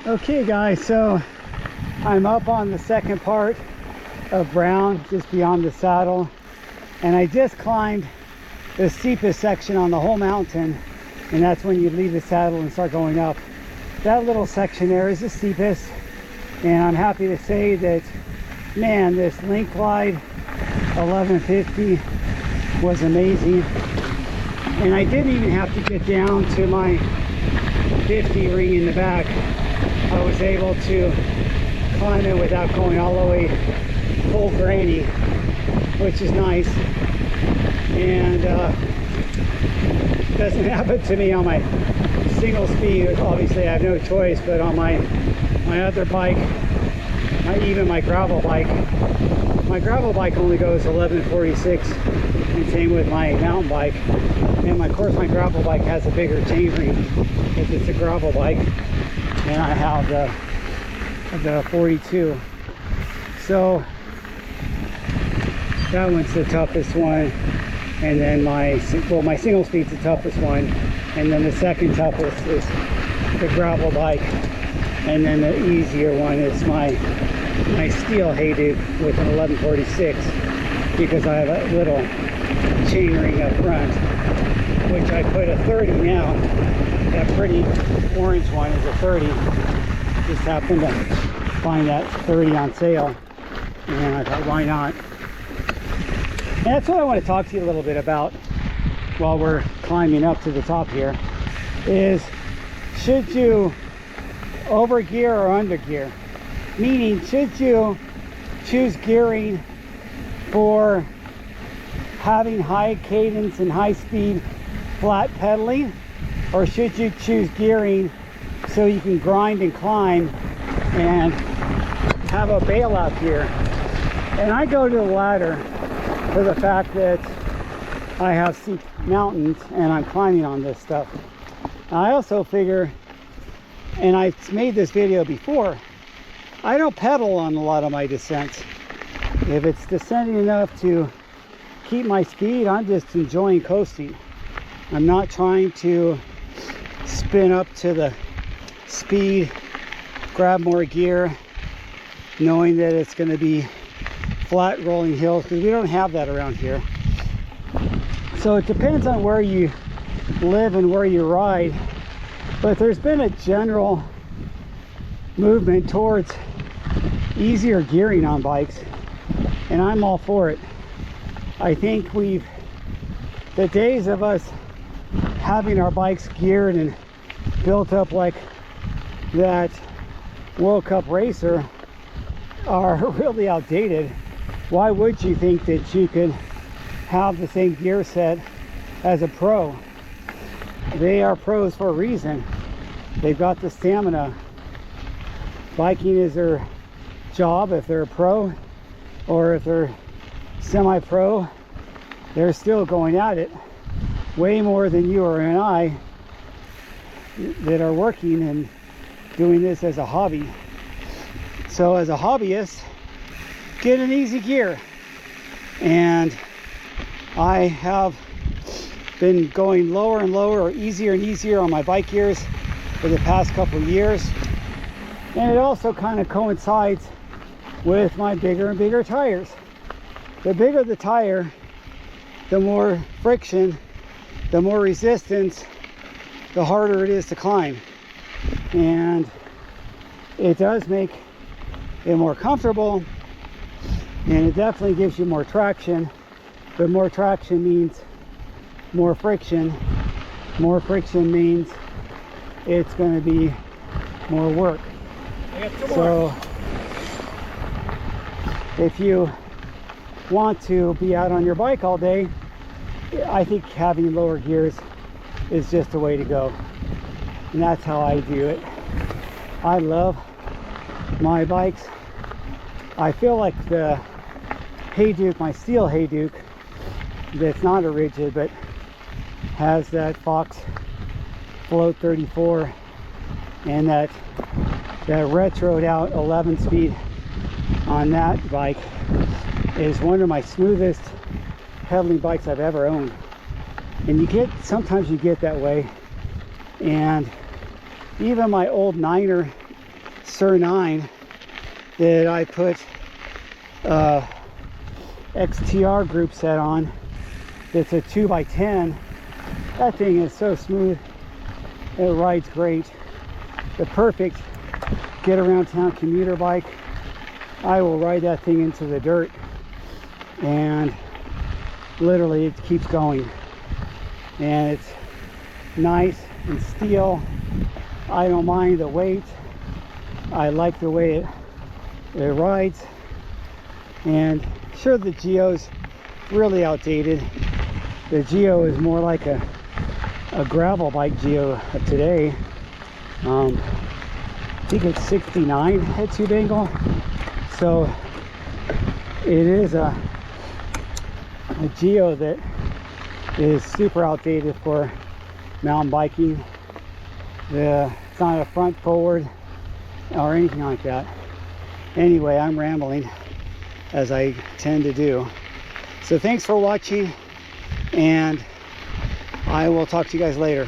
Okay guys, so I'm up on the second part of Brown, just beyond the saddle, and I just climbed the steepest section on the whole mountain, and that's when you leave the saddle and start going up. That little section there is the steepest, and I'm happy to say that, man, this Link Glide 1150 was amazing, and I didn't even have to get down to my 50 ring in the back. I was able to climb it without going all the way full granny, which is nice. And doesn't happen to me on my single speed. Obviously I have no choice, but on my other bike, even my gravel bike only goes 1146, and same with my mountain bike. And of course my gravel bike has a bigger chain ring because it's a gravel bike, and I have the 42. So that one's the toughest one, and then my single speed's the toughest one, and then the second toughest is the gravel bike, and then the easier one is my steel Hayduke with an 1146, because I have a little chain ring up front, which I put a 30 now. That pretty orange one is a 30. Just happened to find that 30 on sale, and I thought, why not? And that's what I want to talk to you a little bit about while we're climbing up to the top here, is should you over gear or under gear? Meaning, should you choose gearing for having high cadence and high speed flat pedaling, or should you choose gearing so you can grind and climb and have a bailout gear? And I go to the latter for the fact that I have steep mountains and I'm climbing on this stuff. I also figure, and I've made this video before, I don't pedal on a lot of my descents. If it's descending enough to keep my speed, I'm just enjoying coasting. I'm not trying to spin up to the speed, grab more gear, knowing that it's going to be flat rolling hills, because we don't have that around here. So it depends on where you live and where you ride, but there's been a general movement towards easier gearing on bikes, and I'm all for it. I think the days of us having our bikes geared and built up like that World Cup racer are really outdated. Why would you think that you could have the same gear set as a pro? They are pros for a reason. They've got the stamina. Biking is their job. If they're a pro, or if they're semi-pro, they're still going at it way more than you or and I that are working and doing this as a hobby. So as a hobbyist, get an easy gear. And I have been going lower and lower, or easier and easier on my bike gears for the past couple of years. And it also kind of coincides with my bigger and bigger tires. The bigger the tire, the more friction, the more resistance, the harder it is to climb. And it does make it more comfortable, and it definitely gives you more traction, but more traction means more friction. More friction means it's going to be more work. So if you want to be out on your bike all day, I think having lower gears is just the way to go. And that's how I do it. I love my bikes. I feel like the Hayduke, my steel Hayduke, that's not a rigid but has that Fox Float 34 and that retroed out 11 speed on that bike, is one of my smoothest pedaling bikes I've ever owned. And sometimes you get that way. And even my old Niner Sur 9 that I put XTR group set on. It's a 2x10. That thing is so smooth. It rides great. The perfect get around town commuter bike. I will ride that thing into the dirt and literally it keeps going. And it's nice and steel. I don't mind the weight. I like the way it rides. And sure, the Geo's really outdated. The Geo is more like a gravel bike Geo of today. I think it's 69 head tube angle. So it is a Geo that is super outdated for mountain biking. It's not a front forward or anything like that. Anyway, I'm rambling as I tend to do. So thanks for watching, and I will talk to you guys later.